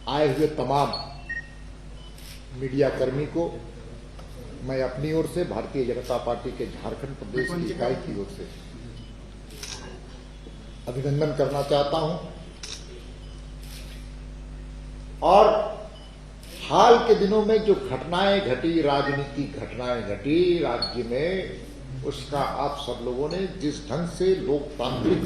आए हुए तमाम मीडिया कर्मी को मैं अपनी ओर से भारतीय जनता पार्टी के झारखंड प्रदेश की इकाई की ओर से अभिनंदन करना चाहता हूं और हाल के दिनों में जो घटनाएं घटी, राजनीतिक घटनाएं घटी राज्य में, उसका आप सब लोगों ने जिस ढंग से लोकतांत्रिक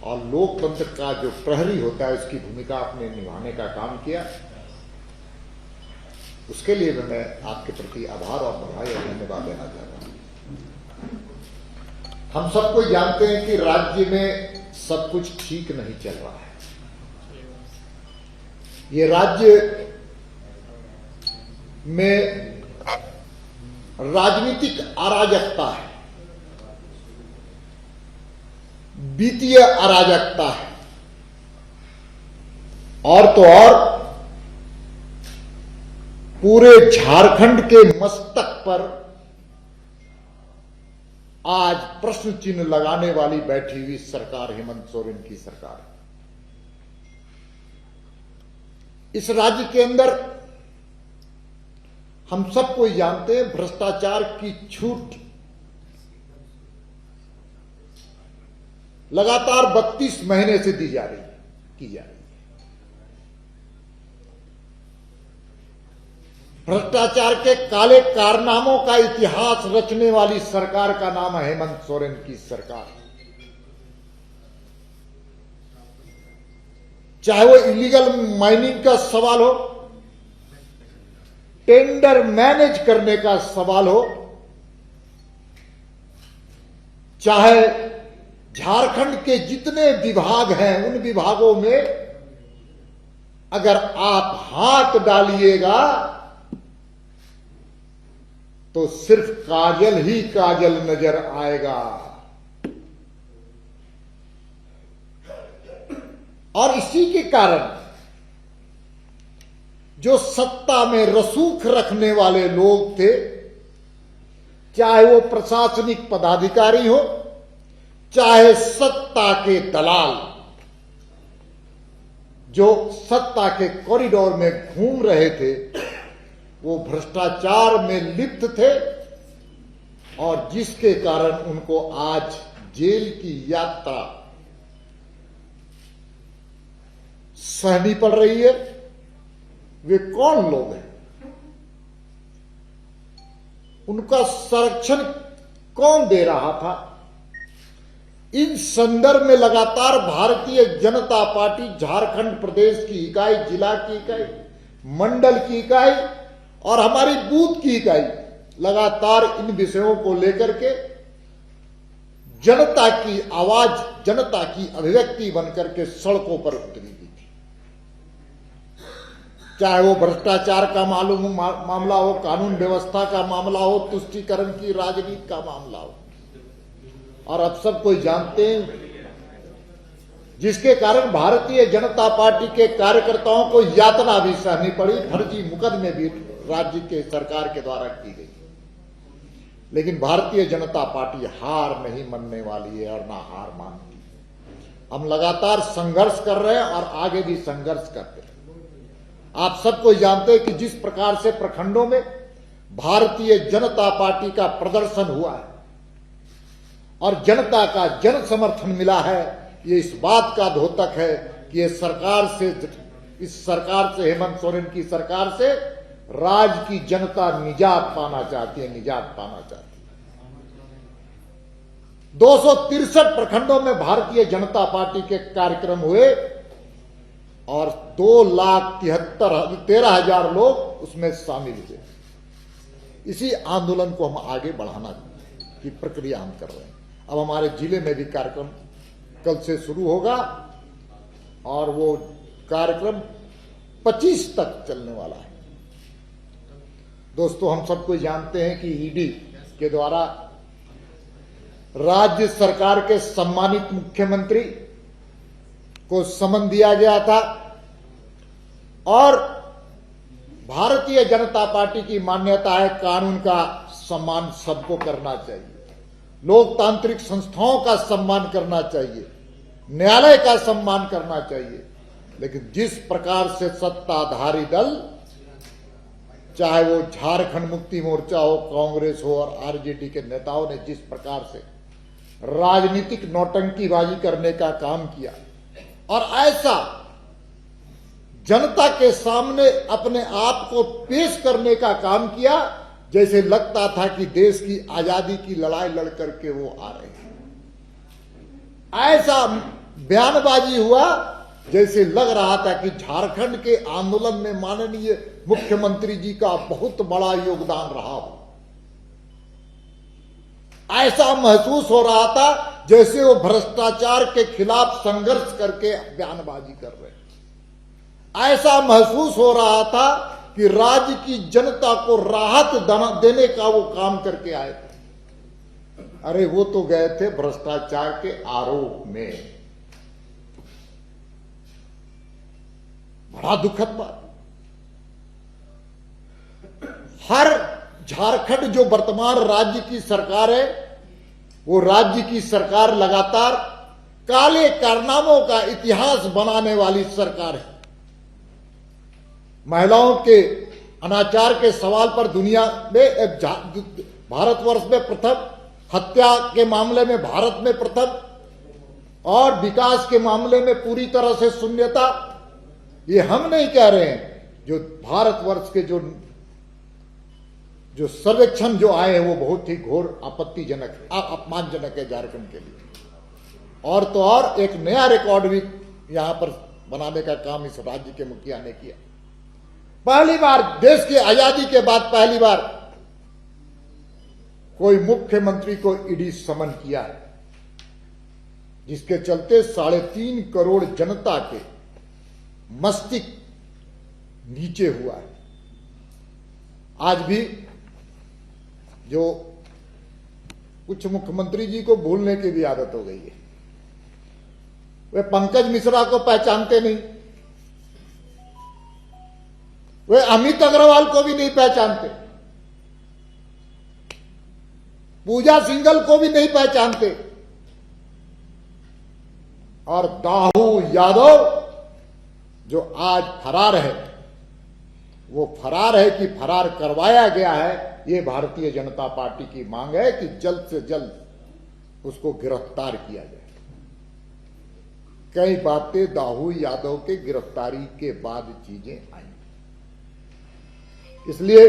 और लोकतंत्र का जो प्रहरी होता है उसकी भूमिका आपने निभाने का काम किया, उसके लिए मैं आपके प्रति आभार और बधाई और धन्यवाद देना चाहता हूं। हम सबको जानते हैं कि राज्य में सब कुछ ठीक नहीं चल रहा है। ये राज्य में राजनीतिक अराजकता है, वित्तीय अराजकता है, और तो और पूरे झारखंड के मस्तक पर आज प्रश्न चिन्ह लगाने वाली बैठी हुई सरकार हेमंत सोरेन की सरकार है। इस राज्य के अंदर हम सबको जानते हैं भ्रष्टाचार की छूट लगातार 32 महीने से दी जा रही है, की जा रही है। भ्रष्टाचार के काले कारनामों का इतिहास रचने वाली सरकार का नाम है हेमंत सोरेन की सरकार। चाहे वो इलीगल माइनिंग का सवाल हो, टेंडर मैनेज करने का सवाल हो, चाहे झारखंड के जितने विभाग हैं उन विभागों में अगर आप हाथ डालिएगा तो सिर्फ काजल ही काजल नजर आएगा। और इसी के कारण जो सत्ता में रसूख रखने वाले लोग थे, चाहे वो प्रशासनिक पदाधिकारी हो, चाहे सत्ता के दलाल जो सत्ता के कॉरिडोर में घूम रहे थे, वो भ्रष्टाचार में लिप्त थे और जिसके कारण उनको आज जेल की यात्रा सहनी पड़ रही है। वे कौन लोग हैं? उनका संरक्षण कौन दे रहा था? इन संदर्भ में लगातार भारतीय जनता पार्टी झारखंड प्रदेश की इकाई, जिला की इकाई, मंडल की इकाई और हमारी बूथ की इकाई लगातार इन विषयों को लेकर के जनता की आवाज, जनता की अभिव्यक्ति बनकर के सड़कों पर उतरी थी। चाहे वो भ्रष्टाचार का मामला हो, कानून व्यवस्था का मामला हो, तुष्टीकरण की राजनीति का मामला हो, और अब सब कोई जानते हैं जिसके कारण भारतीय जनता पार्टी के कार्यकर्ताओं को यातना भी सहनी पड़ी, फर्जी मुकदमे भी राज्य के सरकार के द्वारा की गई। लेकिन भारतीय जनता पार्टी हार नहीं मानने वाली है और ना हार मानती। हम लगातार संघर्ष कर रहे हैं और आगे भी संघर्ष करते हैं। आप सबको जानते हैं कि जिस प्रकार से प्रखंडों में भारतीय जनता पार्टी का प्रदर्शन हुआ है और जनता का जन समर्थन मिला है, ये इस बात का द्योतक है कि ये सरकार से, इस सरकार से, हेमंत सोरेन की सरकार से राज्य की जनता निजात पाना चाहती है, निजात पाना चाहती है। 263 प्रखंडों में भारतीय जनता पार्टी के कार्यक्रम हुए और 2,73,000 लोग उसमें शामिल हुए। इसी आंदोलन को हम आगे बढ़ाना की प्रक्रिया हम कर रहे हैं। अब हमारे जिले में भी कार्यक्रम कल से शुरू होगा और वो कार्यक्रम 25 तक चलने वाला है। दोस्तों, हम सबको जानते हैं कि ईडी के द्वारा राज्य सरकार के सम्मानित मुख्यमंत्री को समन दिया गया था और भारतीय जनता पार्टी की मान्यता है कानून का सम्मान सबको करना चाहिए, लोकतांत्रिक संस्थाओं का सम्मान करना चाहिए, न्यायालय का सम्मान करना चाहिए। लेकिन जिस प्रकार से सत्ताधारी दल, चाहे वो झारखंड मुक्ति मोर्चा हो, कांग्रेस हो और आरजेडी के नेताओं ने जिस प्रकार से राजनीतिक नौटंकीबाजी करने का काम किया और ऐसा जनता के सामने अपने आप को पेश करने का काम किया जैसे लगता था कि देश की आजादी की लड़ाई लड़ करके वो आ रहे हैं। ऐसा बयानबाजी हुआ जैसे लग रहा था कि झारखंड के आंदोलन में माननीय मुख्यमंत्री जी का बहुत बड़ा योगदान रहा हो। ऐसा महसूस हो रहा था जैसे वो भ्रष्टाचार के खिलाफ संघर्ष करके बयानबाजी कर रहे हैं। ऐसा महसूस हो रहा था कि राज्य की जनता को राहत देने का वो काम करके आए थे। अरे वो तो गए थे भ्रष्टाचार के आरोप में। बड़ा दुखद बात। हर झारखंड जो वर्तमान राज्य की सरकार है, वो राज्य की सरकार लगातार काले कारनामों का इतिहास बनाने वाली सरकार है। महिलाओं के अनाचार के सवाल पर दुनिया में भारतवर्ष में प्रथम, हत्या के मामले में भारत में प्रथम और विकास के मामले में पूरी तरह से शून्यता। ये हम नहीं कह रहे हैं, जो भारतवर्ष के जो सर्वेक्षण जो आए हैं वो बहुत ही घोर आपत्तिजनक, अपमानजनक है झारखंड के लिए। और तो और एक नया रिकॉर्ड भी यहां पर बनाने का काम इस राज्य के मुखिया ने किया। पहली बार देश की आजादी के बाद पहली बार कोई मुख्यमंत्री को ईडी समन किया है, जिसके चलते 3.5 करोड़ जनता के मस्तिष्क नीचे हुआ है। आज भी जो कुछ मुख्यमंत्री जी को भूलने की भी आदत हो गई है, वे पंकज मिश्रा को पहचानते नहीं, वे अमित अग्रवाल को भी नहीं पहचानते, पूजा सिंघल को भी नहीं पहचानते, और दाऊ यादव जो आज फरार है, वो फरार है कि फरार करवाया गया है। ये भारतीय जनता पार्टी की मांग है कि जल्द से जल्द उसको गिरफ्तार किया जाए। कई बातें दाऊ यादव के गिरफ्तारी के बाद चीजें आई, इसलिए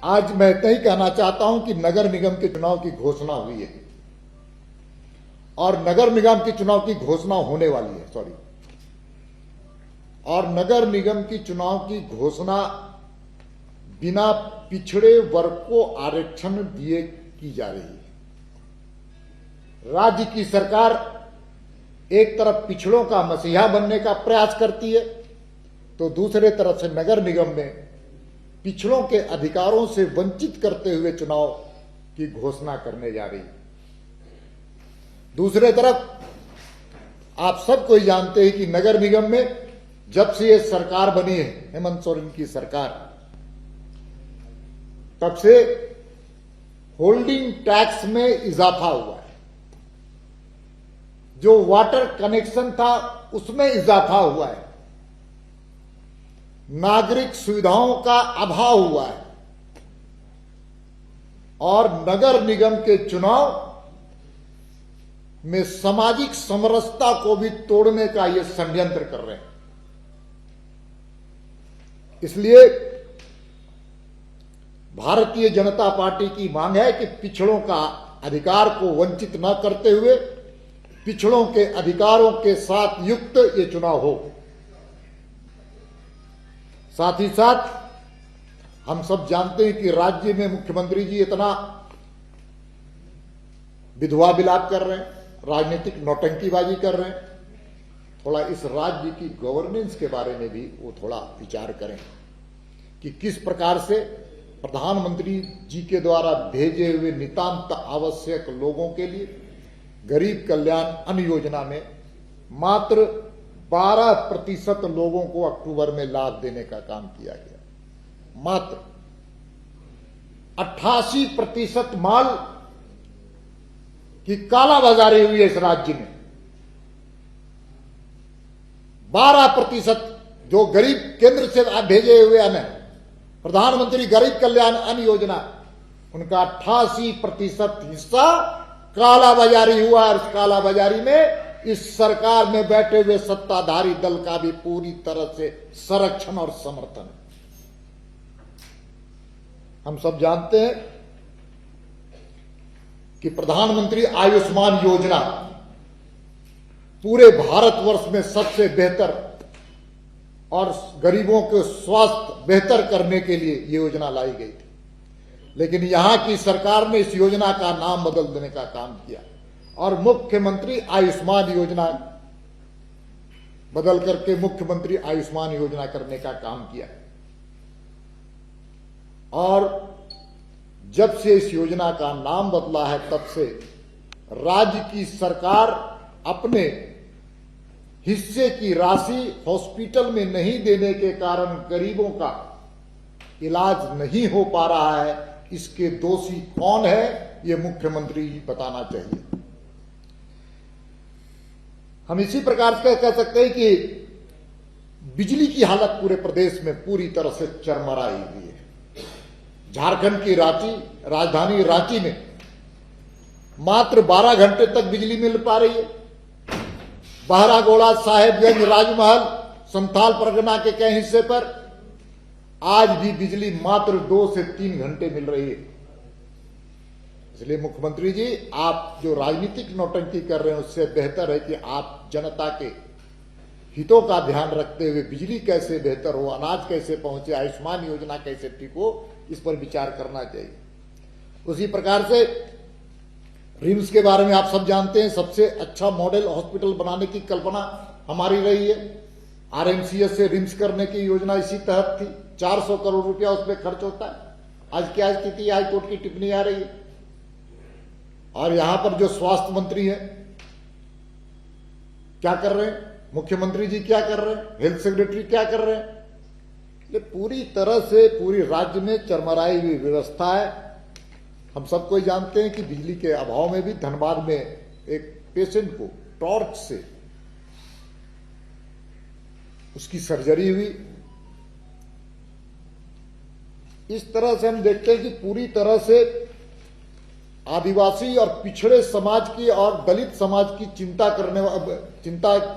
आज मैं यही कहना चाहता हूं कि नगर निगम के चुनाव की घोषणा हुई है और नगर निगम के चुनाव की घोषणा होने वाली है, और नगर निगम की चुनाव की घोषणा बिना पिछड़े वर्ग को आरक्षण दिए की जा रही है। राज्य की सरकार एक तरफ पिछड़ों का मसीहा बनने का प्रयास करती है, तो दूसरे तरफ से नगर निगम में पिछड़ों के अधिकारों से वंचित करते हुए चुनाव की घोषणा करने जा रही है। दूसरे तरफ आप सब कोई जानते हैं कि नगर निगम में जब से ये सरकार बनी है, हेमंत सोरेन की सरकार, तब से होल्डिंग टैक्स में इजाफा हुआ है। जो वाटर कनेक्शन था उसमें इजाफा हुआ है, नागरिक सुविधाओं का अभाव हुआ है, और नगर निगम के चुनाव में सामाजिक समरसता को भी तोड़ने का ये षड्यंत्र कर रहे हैं। इसलिए भारतीय जनता पार्टी की मांग है कि पिछड़ों का अधिकार को वंचित न करते हुए पिछड़ों के अधिकारों के साथ युक्त ये चुनाव हो। साथ ही साथ हम सब जानते हैं कि राज्य में मुख्यमंत्री जी इतना विधवा विलाप कर रहे हैं, राजनीतिक नौटंकीबाजी कर रहे हैं। थोड़ा इस राज्य की गवर्नेंस के बारे में भी वो थोड़ा विचार करें कि किस प्रकार से प्रधानमंत्री जी के द्वारा भेजे हुए नितांत आवश्यक लोगों के लिए गरीब कल्याण अन्न योजना में मात्र 12% लोगों को अक्टूबर में लाभ देने का काम किया गया। मात्र 88% माल की कालाबाजारी हुई है इस राज्य में। 12% जो गरीब केंद्र से भेजे हुए अन्न, प्रधानमंत्री गरीब कल्याण अन्न योजना, उनका 88% हिस्सा कालाबाजारी हुआ। और इस कालाबाजारी में इस सरकार में बैठे हुए सत्ताधारी दल का भी पूरी तरह से संरक्षण और समर्थन है। हम सब जानते हैं कि प्रधानमंत्री आयुष्मान योजना पूरे भारतवर्ष में सबसे बेहतर और गरीबों के स्वास्थ्य बेहतर करने के लिए ये योजना लाई गई थी, लेकिन यहां की सरकार ने इस योजना का नाम बदल देने का काम किया और मुख्यमंत्री आयुष्मान योजना बदल करके मुख्यमंत्री आयुष्मान योजना करने का काम किया। और जब से इस योजना का नाम बदला है, तब से राज्य की सरकार अपने हिस्से की राशि हॉस्पिटल में नहीं देने के कारण गरीबों का इलाज नहीं हो पा रहा है। इसके दोषी कौन है, ये मुख्यमंत्री जी बताना चाहिए। हम इसी प्रकार से कह सकते हैं कि बिजली की हालत पूरे प्रदेश में पूरी तरह से चरमराई हुई है। झारखंड की राजधानी रांची में मात्र 12 घंटे तक बिजली मिल पा रही है। बहरागोड़ा, साहेबगंज, राजमहल, संथाल परगना के कई हिस्से पर आज भी बिजली मात्र 2 से 3 घंटे मिल रही है। इसलिए मुख्यमंत्री जी, आप जो राजनीतिक नौटंकी कर रहे हैं, उससे बेहतर है कि आप जनता के हितों का ध्यान रखते हुए बिजली कैसे बेहतर हो, अनाज कैसे पहुंचे, आयुष्मान योजना कैसे ठीक हो, इस पर विचार करना चाहिए। उसी प्रकार से रिम्स के बारे में आप सब जानते हैं, सबसे अच्छा मॉडल हॉस्पिटल बनाने की कल्पना हमारी रही है। आरएमसीएस से रिम्स करने की योजना इसी तहत थी। 400 करोड़ रुपया उसमें खर्च होता है। आज क्या स्थिति, हाईकोर्ट की टिप्पणी आ रही है। और यहां पर जो स्वास्थ्य मंत्री हैं, क्या कर रहे हैं, मुख्यमंत्री जी क्या कर रहे हैं, हेल्थ सेक्रेटरी क्या कर रहे हैं। ये पूरी तरह से पूरी राज्य में चरमराई हुई व्यवस्था है। हम सबको जानते हैं कि बिजली के अभाव में भी धनबाद में एक पेशेंट को टॉर्च से उसकी सर्जरी हुई। इस तरह से हम देखते हैं कि पूरी तरह से आदिवासी और पिछड़े समाज की और दलित समाज की चिंता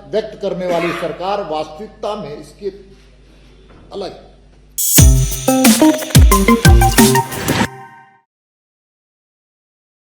व्यक्त करने वाली सरकार वास्तविकता में इसके अलग